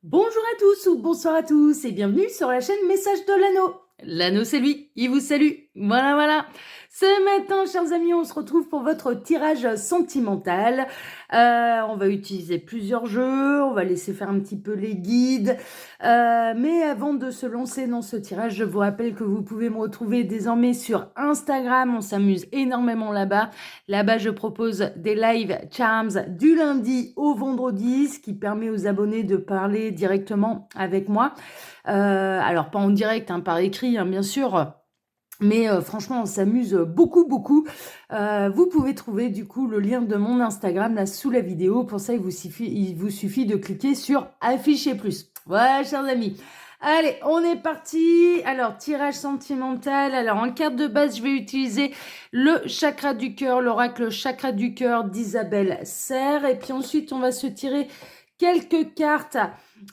Bonjour à tous ou bonsoir à tous et bienvenue sur la chaîne Message de l'Anneau. L'anneau, c'est lui, il vous salue. Voilà. Ce matin, chers amis, on se retrouve pour votre tirage sentimental. On va utiliser plusieurs jeux, on va laisser faire un petit peu les guides. Mais avant de se lancer dans ce tirage, je vous rappelle que vous pouvez me retrouver désormais sur Instagram. On s'amuse énormément là-bas. Là-bas, je propose des live charms du lundi au vendredi, ce qui permet aux abonnés de parler directement avec moi. Alors, pas en direct, hein, par écrit, hein, bien sûr. Mais franchement, on s'amuse beaucoup. Vous pouvez trouver du coup le lien de mon Instagram là sous la vidéo. Pour ça, il vous suffit de cliquer sur afficher plus. Voilà, chers amis. Allez, on est parti. Alors, tirage sentimental. Alors, en carte de base, je vais utiliser le chakra du cœur, l'oracle chakra du cœur d'Isabelle Serre. Et puis ensuite, on va se tirer quelques cartes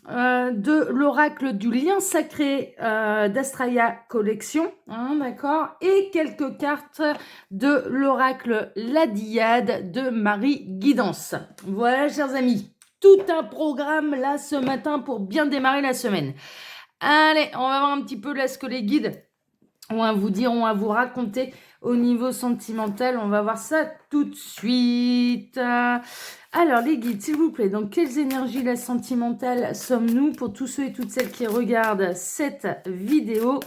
de l'oracle du lien sacré d'Astraya Collection, hein, d'accord, et quelques cartes de l'oracle La Diade de Marie Guidance. Voilà, chers amis, tout un programme là ce matin pour bien démarrer la semaine. Allez, on va voir un petit peu là ce que les guides ont à vous dire, ont à vous raconter au niveau sentimental. On va voir ça tout de suite. Alors, les guides, s'il vous plaît, dans quelles énergies la sentimentale sommes-nous pour tous ceux et toutes celles qui regardent cette vidéo?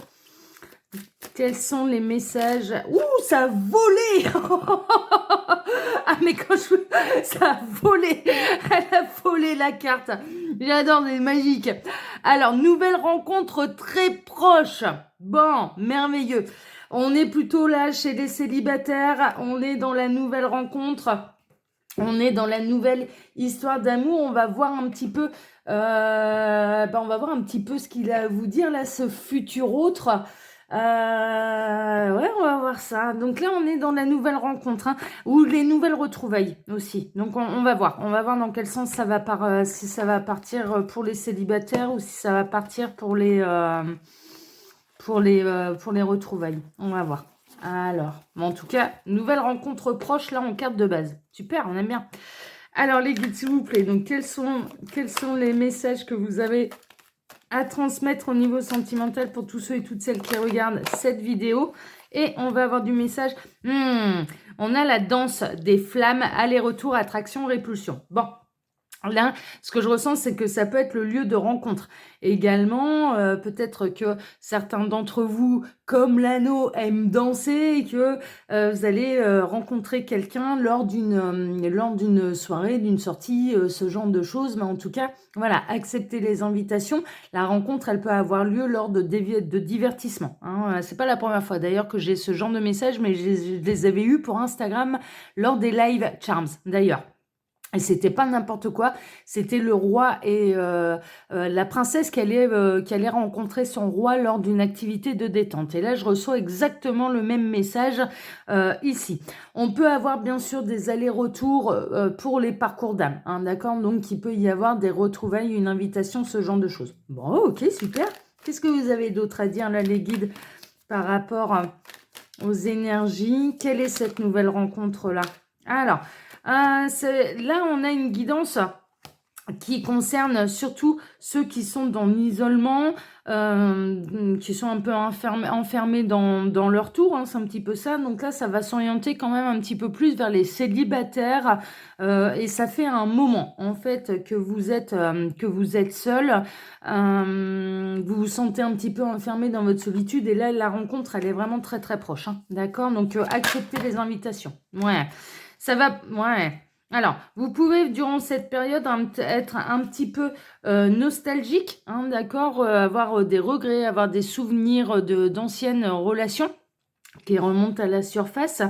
Quels sont les messages? Ouh, ça a volé! Ah, mais quand je... Ça a volé! Elle a volé la carte. J'adore, c'est magique. Alors, nouvelle rencontre très proche. Bon, merveilleux. On est plutôt là chez les célibataires. On est dans la nouvelle rencontre. On est dans la nouvelle histoire d'amour. On va voir un petit peu... on va voir un petit peu ce qu'il a à vous dire là, ce futur autre. Ouais, on va voir ça. Donc là, on est dans la nouvelle rencontre, hein, ou les nouvelles retrouvailles aussi. Donc on va voir. On va voir dans quel sens ça va si ça va partir pour les célibataires ou si ça va partir pour les retrouvailles. On va voir. Alors, en tout cas, nouvelle rencontre proche là en carte de base. Super, on aime bien. Alors les guides, s'il vous plaît. Donc quels sont les messages que vous avez à transmettre au niveau sentimental pour tous ceux et toutes celles qui regardent cette vidéo? Et on va avoir du message. On a la danse des flammes, aller-retour, attraction, répulsion. Bon. Là, ce que je ressens, c'est que ça peut être le lieu de rencontre. Également, peut-être que certains d'entre vous, comme l'anneau, aiment danser et que vous allez rencontrer quelqu'un lors d'une soirée, d'une sortie, ce genre de choses. Mais en tout cas, voilà, acceptez les invitations. La rencontre, elle peut avoir lieu lors de divertissement. Hein. C'est pas la première fois d'ailleurs que j'ai ce genre de message, mais je les avais eus pour Instagram lors des live charms d'ailleurs. Et c'était pas n'importe quoi, c'était le roi et la princesse qui allait rencontrer son roi lors d'une activité de détente. Et là, je reçois exactement le même message ici. On peut avoir bien sûr des allers-retours pour les parcours d'âme, hein, d'accord? Donc, il peut y avoir des retrouvailles, une invitation, ce genre de choses. Bon, ok, super. Qu'est-ce que vous avez d'autre à dire là, les guides, par rapport aux énergies? Quelle est cette nouvelle rencontre-là? Alors... là, on a une guidance qui concerne surtout ceux qui sont dans l'isolement, qui sont un peu enfermés dans leur tour, hein, c'est un petit peu ça. Donc là, ça va s'orienter quand même un petit peu plus vers les célibataires. Et ça fait un moment, en fait, que vous êtes seul. Vous vous sentez un petit peu enfermé dans votre solitude. Et là, la rencontre, elle est vraiment très, très proche. Hein, d'accord? Donc, acceptez les invitations. Ouais. Ça va, ouais. Alors, vous pouvez, durant cette période, être un petit peu nostalgique, hein, d'accord, avoir des regrets, avoir des souvenirs d'anciennes relations qui remontent à la surface.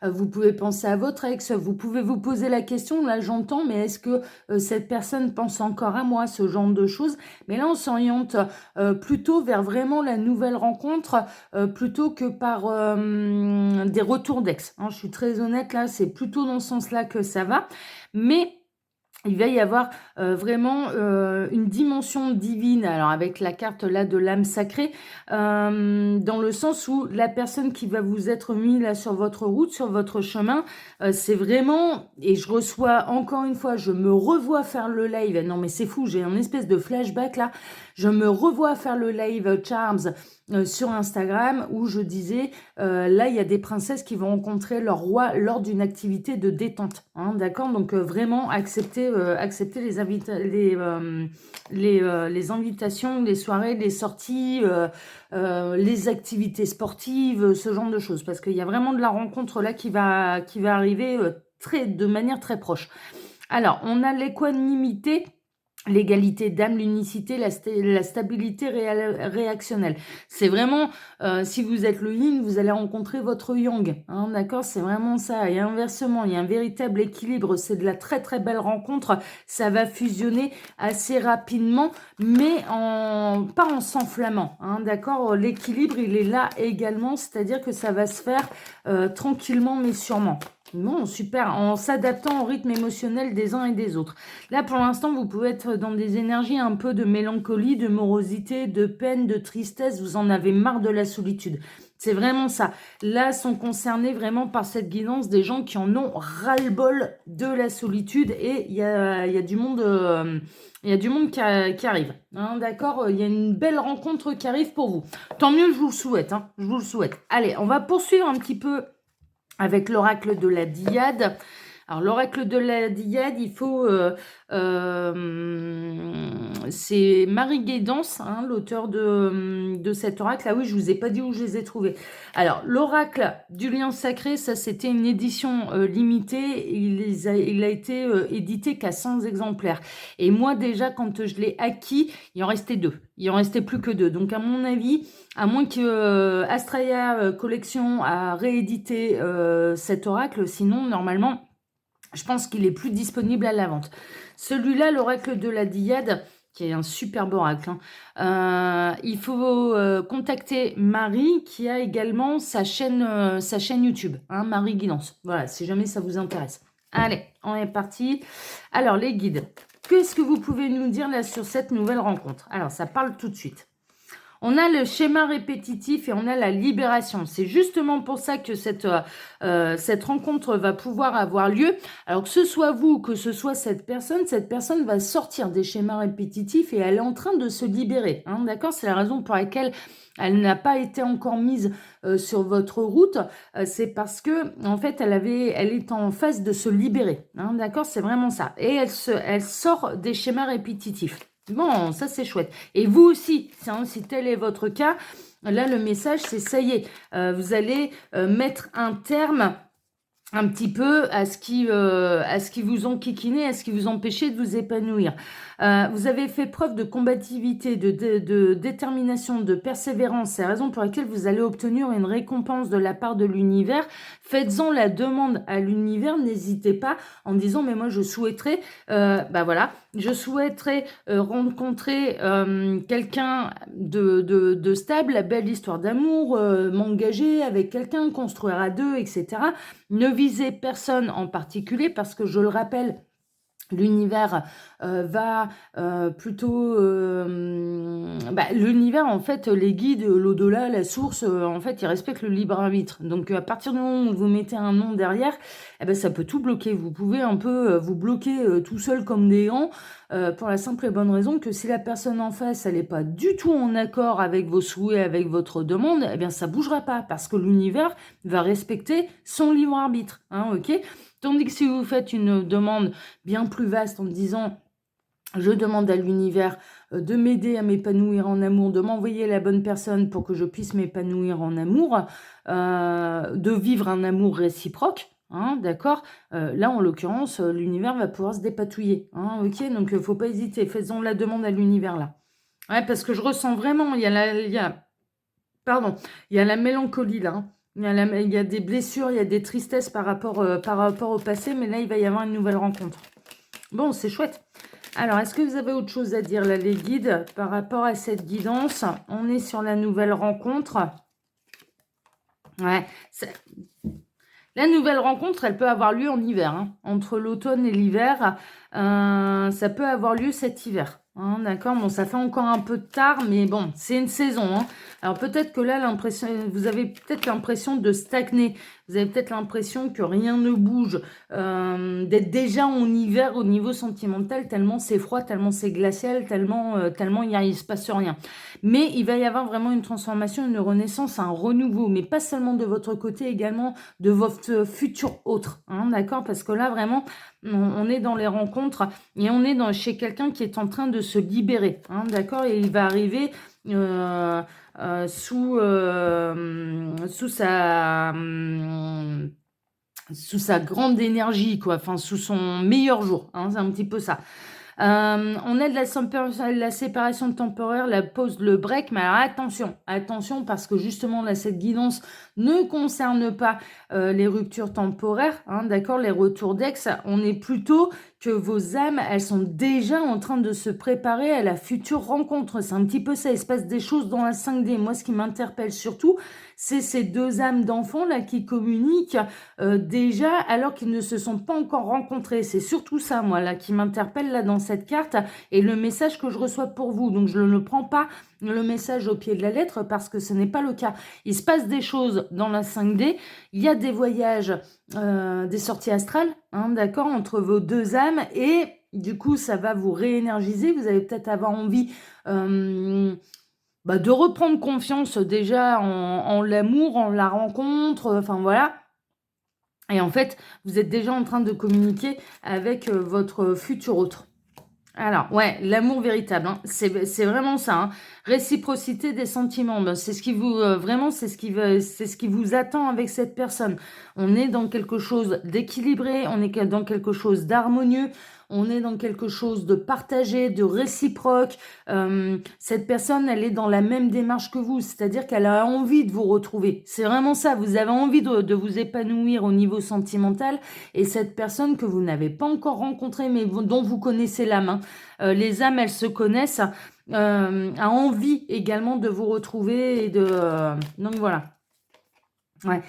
Vous pouvez penser à votre ex, vous pouvez vous poser la question, là j'entends, mais est-ce que cette personne pense encore à moi, ce genre de choses? Mais là on s'oriente plutôt vers vraiment la nouvelle rencontre, plutôt que par des retours d'ex. Hein, je suis très honnête là, c'est plutôt dans ce sens-là que ça va. Mais il va y avoir vraiment une dimension divine, alors avec la carte là de l'âme sacrée, dans le sens où la personne qui va vous être mise là sur votre route, sur votre chemin, c'est vraiment, et je reçois encore une fois, je me revois faire le live, non mais c'est fou, j'ai un espèce de flashback là, je me revois faire le live Charms sur Instagram où je disais, là il y a des princesses qui vont rencontrer leur roi lors d'une activité de détente, hein, d'accord, donc vraiment accepter les invitations, les soirées, les sorties, les activités sportives, ce genre de choses, parce qu'il y a vraiment de la rencontre là qui va arriver de manière très proche. Alors, on a l'équanimité, l'égalité d'âme, l'unicité, la stabilité réactionnelle. C'est vraiment, si vous êtes le yin, vous allez rencontrer votre yang, hein, d'accord? C'est vraiment ça. Et inversement, il y a un véritable équilibre. C'est de la très très belle rencontre. Ça va fusionner assez rapidement, mais pas en s'enflammant, hein, d'accord? L'équilibre, il est là également, c'est-à-dire que ça va se faire tranquillement mais sûrement. Bon, super, en s'adaptant au rythme émotionnel des uns et des autres. Là, pour l'instant, vous pouvez être dans des énergies un peu de mélancolie, de morosité, de peine, de tristesse. Vous en avez marre de la solitude. C'est vraiment ça. Là, sont concernés vraiment par cette guidance des gens qui en ont ras-le-bol de la solitude. Et il y a du monde... il y a du monde qui arrive, hein, d'accord? Il y a une belle rencontre qui arrive pour vous. Tant mieux, je vous le souhaite, hein, je vous le souhaite. Allez, on va poursuivre un petit peu avec l'oracle de la Dyade. Alors, l'oracle de la Dyade, il faut... c'est Marie Guédance, hein, l'auteur de cet oracle. Ah oui, je vous ai pas dit où je les ai trouvés. Alors, l'oracle du lien sacré, ça, c'était une édition limitée. Il a été édité qu'à 100 exemplaires. Et moi, déjà, quand je l'ai acquis, il en restait 2. Il en restait plus que 2. Donc, à mon avis, à moins que Astraya Collection a réédité cet oracle, sinon, normalement, je pense qu'il est plus disponible à la vente. Celui-là, l'oracle de la Dyade, qui est un superbe oracle, hein, il faut contacter Marie, qui a également sa chaîne YouTube, hein, Marie Guidance. Voilà, si jamais ça vous intéresse. Allez, on est parti. Alors, les guides, qu'est-ce que vous pouvez nous dire là sur cette nouvelle rencontre? Alors, ça parle tout de suite. On a le schéma répétitif et on a la libération. C'est justement pour ça que cette rencontre va pouvoir avoir lieu. Alors que ce soit vous ou que ce soit cette personne va sortir des schémas répétitifs et elle est en train de se libérer, hein, d'accord? C'est la raison pour laquelle elle n'a pas été encore mise sur votre route. C'est parce que, en fait, elle est en phase de se libérer, hein, d'accord? C'est vraiment ça. Et elle sort des schémas répétitifs. Bon, ça c'est chouette. Et vous aussi, hein, si tel est votre cas, là le message c'est ça y est, vous allez mettre un terme un petit peu à ce qui vous ont kikiné, à ce qui vous empêchait de vous épanouir. Vous avez fait preuve de combativité, de détermination, de persévérance. C'est la raison pour laquelle vous allez obtenir une récompense de la part de l'univers. Faites-en la demande à l'univers. N'hésitez pas en disant, mais moi je souhaiterais, voilà, je souhaiterais rencontrer quelqu'un de stable, belle histoire d'amour, m'engager avec quelqu'un, construire à deux, etc. Ne visez personne en particulier parce que, je le rappelle, l'univers va plutôt... l'univers, en fait, les guides, l'au-delà, la source, en fait, ils respectent le libre arbitre. Donc, à partir du moment où vous mettez un nom derrière, eh ben, ça peut tout bloquer. Vous pouvez un peu vous bloquer tout seul comme des gants, pour la simple et bonne raison que si la personne en face, elle n'est pas du tout en accord avec vos souhaits, avec votre demande, eh bien, ça bougera pas parce que l'univers va respecter son libre arbitre, hein, ok? Tandis que si vous faites une demande bien plus vaste en disant « Je demande à l'univers de m'aider à m'épanouir en amour, de m'envoyer la bonne personne pour que je puisse m'épanouir en amour, de vivre un amour réciproque », hein, d'accord. Là, en l'occurrence, l'univers va pouvoir se dépatouiller, hein, ok. Donc, faut pas hésiter, faisons la demande à l'univers là. Ouais, parce que je ressens vraiment, il y a la mélancolie là, hein. Il y a des blessures, il y a des tristesses par rapport au passé, mais là, il va y avoir une nouvelle rencontre. Bon, c'est chouette. Alors, est-ce que vous avez autre chose à dire, là, les guides, par rapport à cette guidance? On est sur la nouvelle rencontre. Ouais, La nouvelle rencontre, elle peut avoir lieu en hiver, hein. Entre l'automne et l'hiver, ça peut avoir lieu cet hiver. Hein, d'accord, bon, ça fait encore un peu tard, mais bon, c'est une saison. Hein. Alors peut-être que là, vous avez peut-être l'impression de stagner. Vous avez peut-être l'impression que rien ne bouge, d'être déjà en hiver au niveau sentimental, tellement c'est froid, tellement c'est glacial, tellement il se passe rien. Mais il va y avoir vraiment une transformation, une renaissance, un renouveau, mais pas seulement de votre côté, également de votre futur autre. Hein, d'accord, parce que là, vraiment, on est dans les rencontres et on est chez quelqu'un qui est en train de se libérer. Hein, d'accord, et il va arriver sous sa grande énergie, quoi, enfin sous son meilleur jour, hein, c'est un petit peu ça. On a de la séparation temporaire, la pause, le break, mais alors attention, parce que justement là, cette guidance ne concerne pas les ruptures temporaires, hein, d'accord, les retours d'ex, on est plutôt que vos âmes, elles sont déjà en train de se préparer à la future rencontre. C'est un petit peu ça, il se passe des choses dans la 5D. Moi, ce qui m'interpelle surtout, c'est ces deux âmes d'enfants là qui communiquent déjà alors qu'ils ne se sont pas encore rencontrés. C'est surtout ça, moi, là, qui m'interpelle là dans cette carte et le message que je reçois pour vous. Donc, je ne prends pas le message au pied de la lettre parce que ce n'est pas le cas. Il se passe des choses dans la 5D. Il y a des voyages, des sorties astrales, hein, d'accord, entre vos deux âmes et du coup, ça va vous réénergiser. Vous allez peut-être avoir envie de reprendre confiance déjà en l'amour, en la rencontre, enfin voilà. Et en fait, vous êtes déjà en train de communiquer avec votre futur autre. Alors, ouais, l'amour véritable, hein, c'est vraiment ça. Hein. Réciprocité des sentiments, ben, c'est ce qui vous vraiment, c'est ce qui vous attend avec cette personne. On est dans quelque chose d'équilibré, on est dans quelque chose d'harmonieux, on est dans quelque chose de partagé, de réciproque. Cette personne, elle est dans la même démarche que vous, c'est-à-dire qu'elle a envie de vous retrouver. C'est vraiment ça. Vous avez envie de vous épanouir au niveau sentimental, et cette personne que vous n'avez pas encore rencontrée, mais dont vous connaissez l'âme. Hein, les âmes, elles se connaissent, a envie également de vous retrouver et donc voilà. Ouais,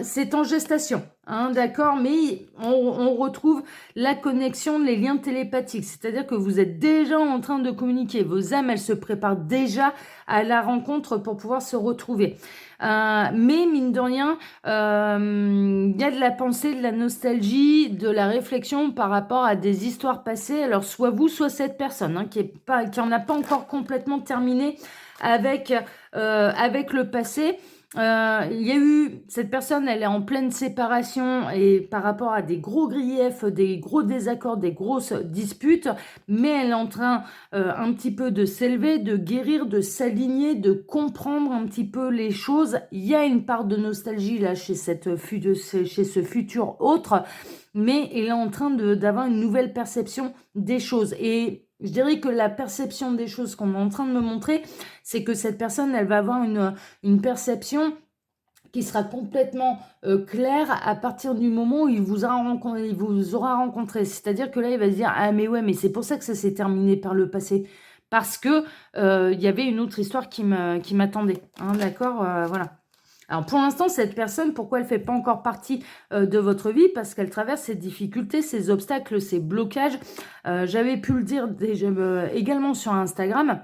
c'est en gestation, hein, d'accord, mais on retrouve la connexion, les liens télépathiques, c'est-à-dire que vous êtes déjà en train de communiquer, vos âmes, elles se préparent déjà à la rencontre pour pouvoir se retrouver. Mais mine de rien, il y a de la pensée, de la nostalgie, de la réflexion par rapport à des histoires passées, alors soit vous, soit cette personne, hein, qui en a pas encore complètement terminé avec le passé. Il y a eu, cette personne, elle est en pleine séparation et par rapport à des gros griefs, des gros désaccords, des grosses disputes, mais elle est en train un petit peu de s'élever, de guérir, de s'aligner, de comprendre un petit peu les choses. Il y a une part de nostalgie là chez chez ce futur autre, mais elle est en train d'avoir une nouvelle perception des choses. Et je dirais que la perception des choses qu'on est en train de me montrer, c'est que cette personne, elle va avoir une perception qui sera complètement claire à partir du moment où il vous aura rencontré. C'est-à-dire que là, il va se dire « Ah mais ouais, mais c'est pour ça que ça s'est terminé par le passé. » Parce que il y avait une autre histoire qui m'attendait. Hein, d'accord, voilà. Alors pour l'instant, cette personne, pourquoi elle ne fait pas encore partie de votre vie? Parce qu'elle traverse ces difficultés, ces obstacles, ces blocages. J'avais pu le dire déjà, également sur Instagram.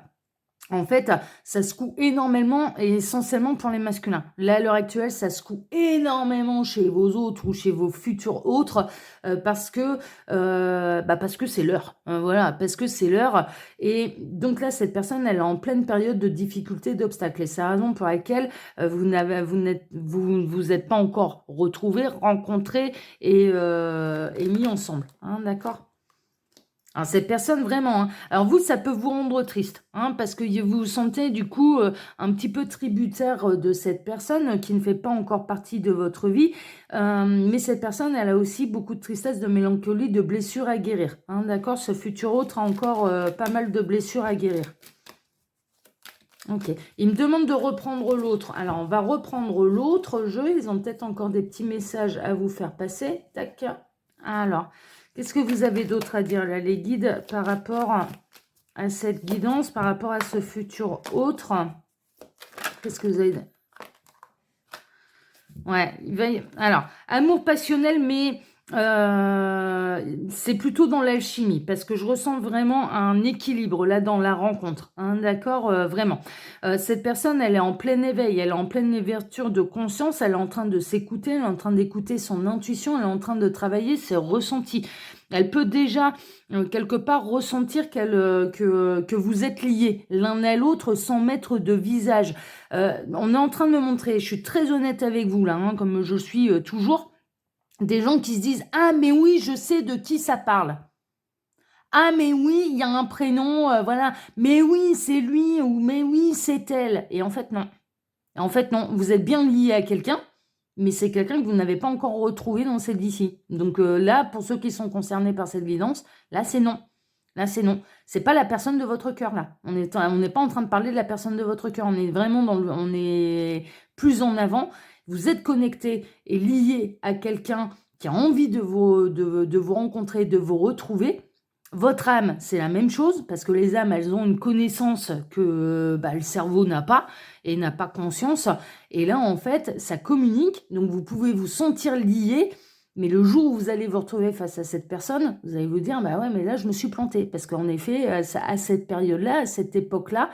En fait, ça secoue énormément et essentiellement pour les masculins. Là, à l'heure actuelle, ça secoue énormément chez vos autres ou chez vos futurs autres parce que c'est l'heure. Voilà, parce que c'est l'heure. Et donc là, cette personne, elle est en pleine période de difficulté, d'obstacles. Et c'est la raison pour laquelle vous êtes pas encore retrouvés, rencontrés et mis ensemble. Hein, d'accord? Alors, cette personne, vraiment, hein. Alors vous, ça peut vous rendre triste, hein, parce que vous vous sentez du coup un petit peu tributaire de cette personne qui ne fait pas encore partie de votre vie. Mais cette personne, elle a aussi beaucoup de tristesse, de mélancolie, de blessures à guérir. Hein, d'accord, ce futur autre a encore pas mal de blessures à guérir. Ok, il me demande de reprendre l'autre. Alors, on va reprendre l'autre jeu. Ils ont peut-être encore des petits messages à vous faire passer. Tac. Alors... Qu'est-ce que vous avez d'autre à dire là, les guides, par rapport à cette guidance, par rapport à ce futur autre? Qu'est-ce que vous avez... Ouais, alors, amour passionnel, mais c'est plutôt dans l'alchimie, parce que je ressens vraiment un équilibre là dans la rencontre, hein, d'accord, vraiment. Cette personne, elle est en plein éveil, elle est en pleine ouverture de conscience, elle est en train de s'écouter, elle est en train d'écouter son intuition, elle est en train de travailler ses ressentis. Elle peut déjà, quelque part, ressentir que vous êtes liés l'un à l'autre sans mettre de visage. On est en train de me montrer, je suis très honnête avec vous là, hein, comme je suis toujours, des gens qui se disent: «Ah mais oui, je sais de qui ça parle. Ah mais oui, il y a un prénom, voilà. Mais oui, c'est lui» ou «Mais oui, c'est elle» et en fait non. En fait non, vous êtes bien lié à quelqu'un, mais c'est quelqu'un que vous n'avez pas encore retrouvé dans cette vie-ci. Donc là, pour ceux qui sont concernés par cette guidance, là c'est non. Là c'est non. C'est pas la personne de votre cœur là. On n'est pas en train de parler de la personne de votre cœur. On est vraiment on est plus en avant. Vous êtes connecté et lié à quelqu'un qui a envie de vous rencontrer, de vous retrouver. Votre âme, c'est la même chose, parce que les âmes, elles ont une connaissance que le cerveau n'a pas, et n'a pas conscience. Et là, en fait, ça communique, donc vous pouvez vous sentir lié, mais le jour où vous allez vous retrouver face à cette personne, vous allez vous dire, bah ouais, mais là, je me suis plantée, parce qu'en effet, à cette période-là, à cette époque-là,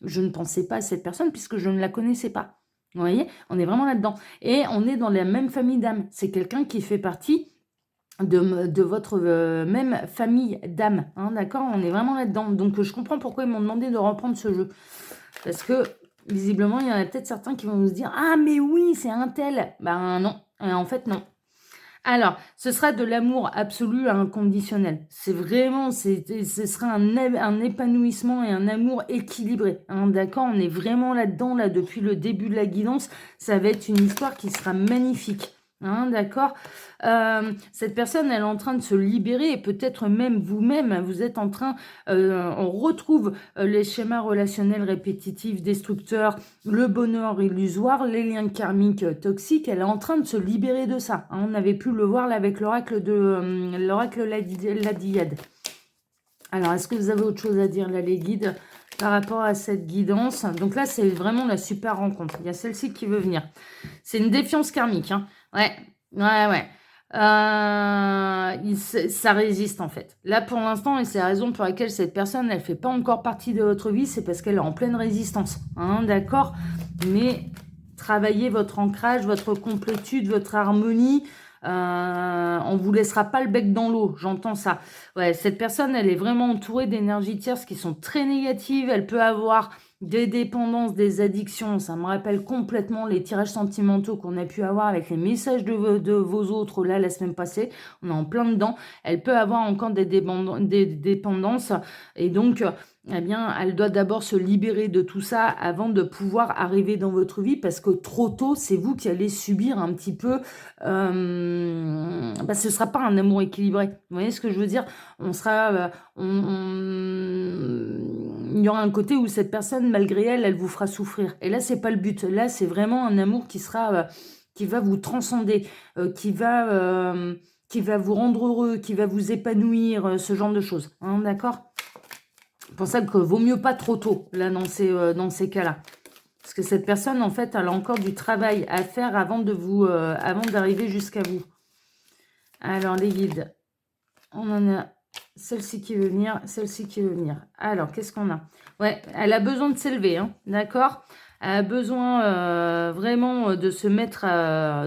je ne pensais pas à cette personne, puisque je ne la connaissais pas. Vous voyez, on est vraiment là-dedans. Et on est dans la même famille d'âmes. C'est quelqu'un qui fait partie de votre même famille d'âmes, hein, d'accord? On est vraiment là-dedans. Donc, je comprends pourquoi ils m'ont demandé de reprendre ce jeu. Parce que, visiblement, il y en a peut-être certains qui vont se dire: «Ah, mais oui, c'est un tel!» Ben non, en fait, non. Alors, ce sera de l'amour absolu à inconditionnel. C'est vraiment, ce sera un épanouissement et un amour équilibré, hein, d'accord? On est vraiment là-dedans, là, depuis le début de la guidance. Ça va être une histoire qui sera magnifique. Hein, d'accord. Cette personne, elle est en train de se libérer et peut-être même vous-même, vous êtes en train, on retrouve les schémas relationnels répétitifs, destructeurs, le bonheur illusoire, les liens karmiques toxiques. Elle est en train de se libérer de ça. Hein, on avait pu le voir là avec l'oracle de l'oracle Ladiyad. Alors, est-ce que vous avez autre chose à dire là, les guides, par rapport à cette guidance? Donc là, c'est vraiment la super rencontre. Il y a celle-ci qui veut venir. C'est une défiance karmique, hein. Ouais, ouais. Ça résiste en fait. Là pour l'instant, et c'est la raison pour laquelle cette personne, elle fait pas encore partie de votre vie, c'est parce qu'elle est en pleine résistance. Hein, d'accord? Mais travaillez votre ancrage, votre complétude, votre harmonie. On vous laissera pas le bec dans l'eau, j'entends ça. Ouais, cette personne, elle est vraiment entourée d'énergies tierces qui sont très négatives. Elle peut avoir des dépendances, des addictions. Ça me rappelle complètement les tirages sentimentaux qu'on a pu avoir avec les messages de vos autres là la semaine passée. On est en plein dedans. Elle peut avoir encore des dépendances et donc eh bien, elle doit d'abord se libérer de tout ça avant de pouvoir arriver dans votre vie, parce que trop tôt, c'est vous qui allez subir un petit peu. Ce sera pas un amour équilibré. Vous voyez ce que je veux dire? On sera, il y aura un côté où cette personne, malgré elle, elle vous fera souffrir. Et là, c'est pas le but. Là, c'est vraiment un amour qui sera, qui va vous transcender, qui va vous rendre heureux, qui va vous épanouir, ce genre de choses. Hein, d'accord? C'est pour ça que vaut mieux pas trop tôt, là, dans ces cas-là. Parce que cette personne, en fait, elle a encore du travail à faire avant d'arriver jusqu'à vous. Alors, les guides, on en a celle-ci qui veut venir, celle-ci qui veut venir. Alors, qu'est-ce qu'on a? Ouais, elle a besoin de s'élever, hein, d'accord? Elle a besoin vraiment de se mettre à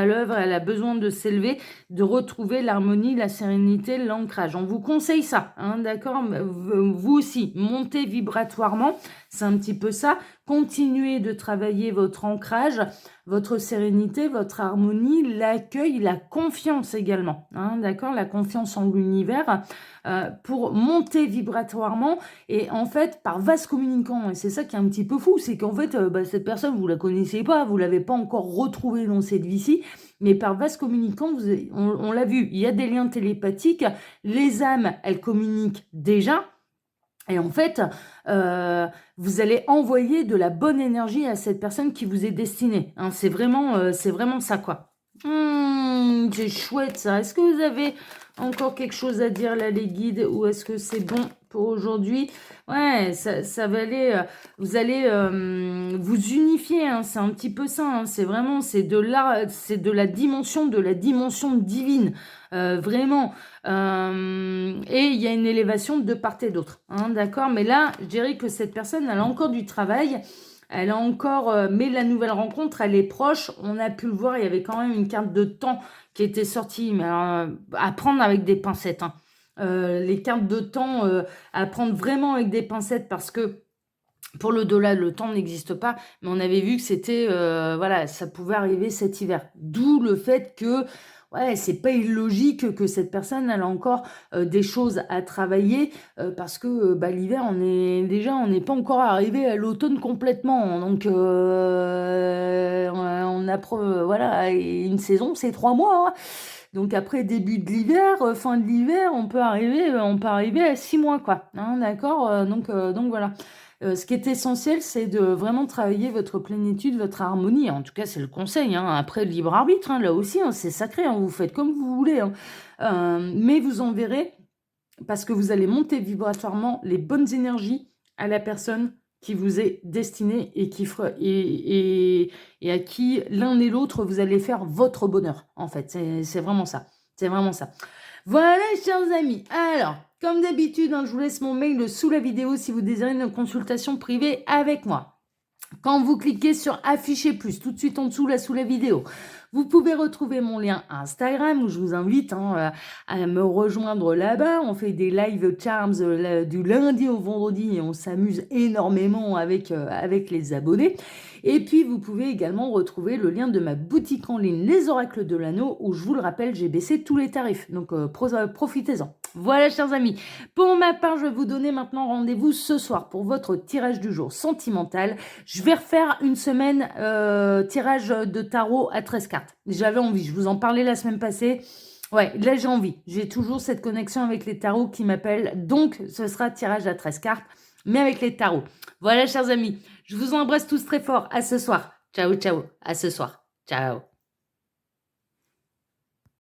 l'œuvre. Elle a besoin de s'élever, de retrouver l'harmonie, la sérénité, l'ancrage. On vous conseille ça, hein, d'accord? Vous aussi, montez vibratoirement. C'est un petit peu ça. Continuez de travailler votre ancrage, votre sérénité, votre harmonie, l'accueil, la confiance également. Hein, d'accord? La confiance en l'univers pour monter vibratoirement et en fait par vase communicant. Et c'est ça qui est un petit peu fou, c'est qu'en fait cette personne, vous la connaissez pas, vous l'avez pas encore retrouvée dans cette vie-ci, mais par vase communicant, on l'a vu, il y a des liens télépathiques, les âmes, elles communiquent déjà. Et en fait, vous allez envoyer de la bonne énergie à cette personne qui vous est destinée. Hein, c'est vraiment ça, quoi. C'est chouette, ça. Est-ce que vous avez encore quelque chose à dire, là, les guides, ou est-ce que c'est bon Pour aujourd'hui, ouais, ça va aller, vous allez vous unifier, hein, c'est un petit peu ça, hein, c'est vraiment, c'est de la dimension divine, vraiment. Et il y a une élévation de part et d'autre, hein, d'accord? Mais là, je dirais que cette personne, elle a encore du travail, elle a encore, mais la nouvelle rencontre, elle est proche. On a pu le voir, il y avait quand même une carte de temps qui était sortie, mais alors, à prendre avec des pincettes, hein. Les cartes de temps à prendre vraiment avec des pincettes parce que pour le dollar, le temps n'existe pas, mais on avait vu que c'était, voilà, ça pouvait arriver cet hiver. D'où le fait que, ouais, c'est pas illogique que cette personne, elle a encore des choses à travailler parce que bah, l'hiver, on n'est pas encore arrivé à l'automne complètement. Donc, on a, voilà, et une saison, c'est 3 mois, hein. Donc après début de l'hiver, fin de l'hiver, on peut arriver à 6 mois, quoi. Hein, d'accord? Donc voilà. Ce qui est essentiel, c'est de vraiment travailler votre plénitude, votre harmonie. En tout cas, c'est le conseil, hein. Après, libre arbitre, hein, là aussi, hein, c'est sacré, hein, vous faites comme vous voulez, hein. Mais vous en verrez, parce que vous allez monter vibratoirement les bonnes énergies à la personne qui vous est destinée et à qui l'un et l'autre, vous allez faire votre bonheur, en fait. C'est vraiment ça. C'est vraiment ça. Voilà, chers amis. Alors, comme d'habitude, hein, je vous laisse mon mail sous la vidéo si vous désirez une consultation privée avec moi. Quand vous cliquez sur afficher plus, tout de suite en dessous, là, sous la vidéo, vous pouvez retrouver mon lien Instagram où je vous invite à me rejoindre là-bas. On fait des live charms du lundi au vendredi et on s'amuse énormément avec les abonnés. Et puis, vous pouvez également retrouver le lien de ma boutique en ligne Les Oracles de l'Anneau où, je vous le rappelle, j'ai baissé tous les tarifs. Donc, profitez-en. Voilà, chers amis. Pour ma part, je vais vous donner maintenant rendez-vous ce soir pour votre tirage du jour sentimental. Je vais refaire une semaine tirage de tarot à 13 cartes. J'avais envie, je vous en parlais la semaine passée. Ouais, là j'ai envie. J'ai toujours cette connexion avec les tarots qui m'appellent. Donc, ce sera tirage à 13 cartes, mais avec les tarots. Voilà, chers amis. Je vous embrasse tous très fort. À ce soir. Ciao, ciao. À ce soir. Ciao.